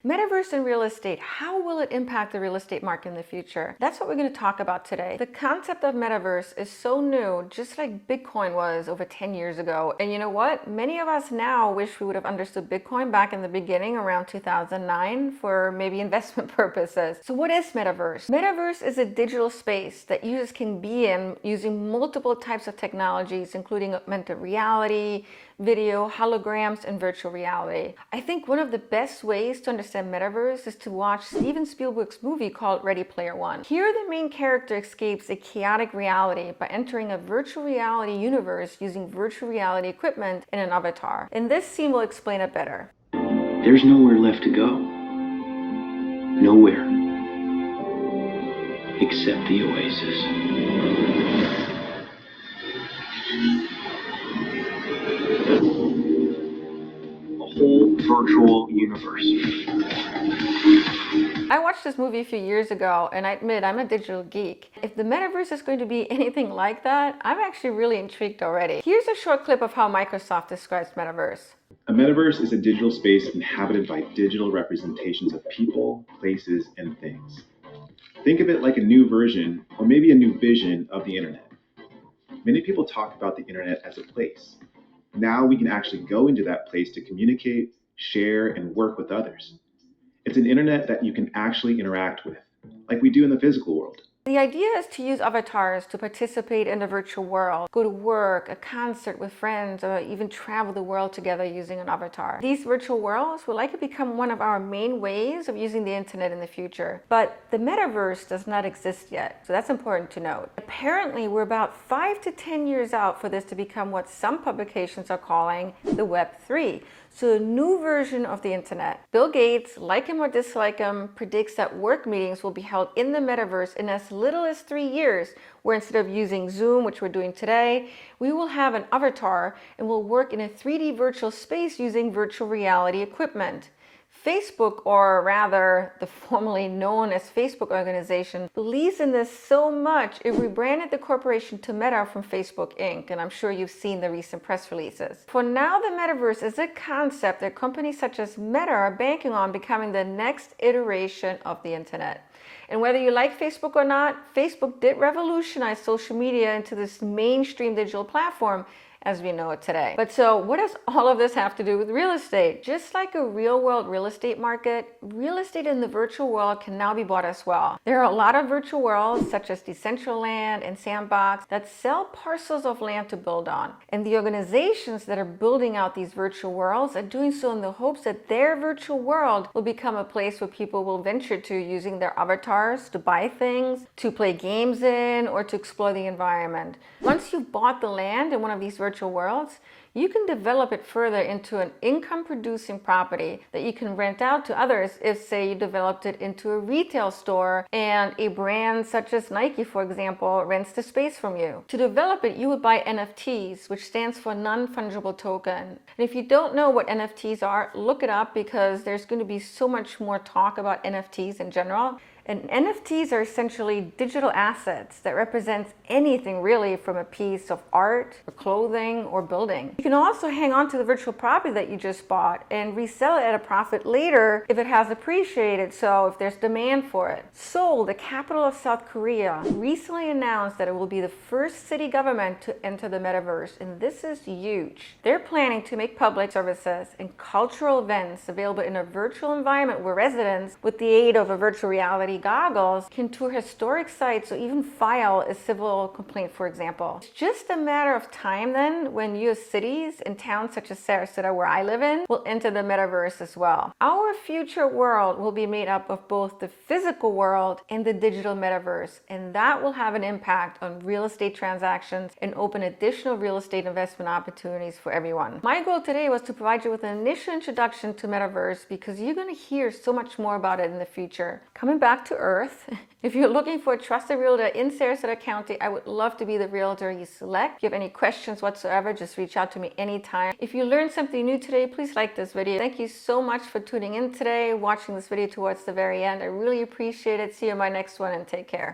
Metaverse and real estate, how will it impact the real estate market in the future? That's what we're going to talk about today. The concept of metaverse is so new, just like Bitcoin was over 10 years ago. And you know what? Many of us now wish we would have understood Bitcoin back in the beginning around 2009 for maybe investment purposes. So what is metaverse? Metaverse is a digital space that users can be in using multiple types of technologies, including augmented reality, video, holograms, and virtual reality. I think one of the best ways to understand metaverse is to watch Steven Spielberg's movie called Ready Player One. Here, the main character escapes a chaotic reality by entering a virtual reality universe using virtual reality equipment and an avatar. And this scene will explain it better. There's nowhere left to go. Nowhere. Except the oasis. Whole virtual universe. I watched this movie a few years ago, and I admit I'm a digital geek. If the metaverse is going to be anything like that, I'm actually really intrigued already. Here's a short clip of how Microsoft describes metaverse. A metaverse is a digital space inhabited by digital representations of people, places, and things. Think of it like a new version, or maybe a new vision of the internet. Many people talk about the internet as a place. Now we can actually go into that place to communicate, share, and work with others. It's an internet that you can actually interact with, like we do in the physical world. The idea is to use avatars to participate in the virtual world, go to work, a concert with friends, or even travel the world together using an avatar. These virtual worlds will likely become one of our main ways of using the internet in the future. But the metaverse does not exist yet, so that's important to note. Apparently, we're about 5 to 10 years out for this to become what some publications are calling the Web 3. So a new version of the internet. Bill Gates, like him or dislike him, predicts that work meetings will be held in the metaverse in as little as 3 years, where instead of using Zoom, which we're doing today, we will have an avatar and will work in a 3D virtual space using virtual reality equipment. Facebook, or rather the formerly known as Facebook organization, believes in this so much it rebranded the corporation to Meta from Facebook Inc. And I'm sure you've seen the recent press releases. For now, the metaverse is a concept that companies such as Meta are banking on becoming the next iteration of the internet. And whether you like Facebook or not, Facebook did revolutionize social media into this mainstream digital platform as we know it today. But so what does all of this have to do with real estate? Just like a real world real estate market, real estate in the virtual world can now be bought as well. There are a lot of virtual worlds such as Decentraland and Sandbox that sell parcels of land to build on. And the organizations that are building out these virtual worlds are doing so in the hopes that their virtual world will become a place where people will venture to using their avatars to buy things, to play games in, or to explore the environment. Once you've bought the land in one of these virtual worlds, you can develop it further into an income-producing property that you can rent out to others if, say, you developed it into a retail store and a brand such as Nike, for example, rents the space from you. To develop it, you would buy NFTs, which stands for non-fungible token. And if you don't know what NFTs are, look it up because there's going to be so much more talk about NFTs in general. And NFTs are essentially digital assets that represent anything really from a piece of art or clothing or building. You can also hang on to the virtual property that you just bought and resell it at a profit later if it has appreciated, so if there's demand for it. Seoul, the capital of South Korea, recently announced that it will be the first city government to enter the metaverse, and this is huge. They're planning to make public services and cultural events available in a virtual environment where residents, with the aid of a virtual reality goggles, can tour historic sites or even file a civil complaint, for example. It's just a matter of time then when U.S. cities and towns such as Sarasota, where I live in, will enter the metaverse as well. Our future world will be made up of both the physical world and the digital metaverse, and that will have an impact on real estate transactions and open additional real estate investment opportunities for everyone. My goal today was to provide you with an initial introduction to metaverse because you're going to hear so much more about it in the future. Coming back to Earth, if you're looking for a trusted realtor in Sarasota County, I would love to be the realtor you select. If you have any questions whatsoever, just reach out to me anytime. If you learned something new today, please like this video. Thank you so much for tuning in today, watching this video towards the very end. I really appreciate it. See you in my next one and take care.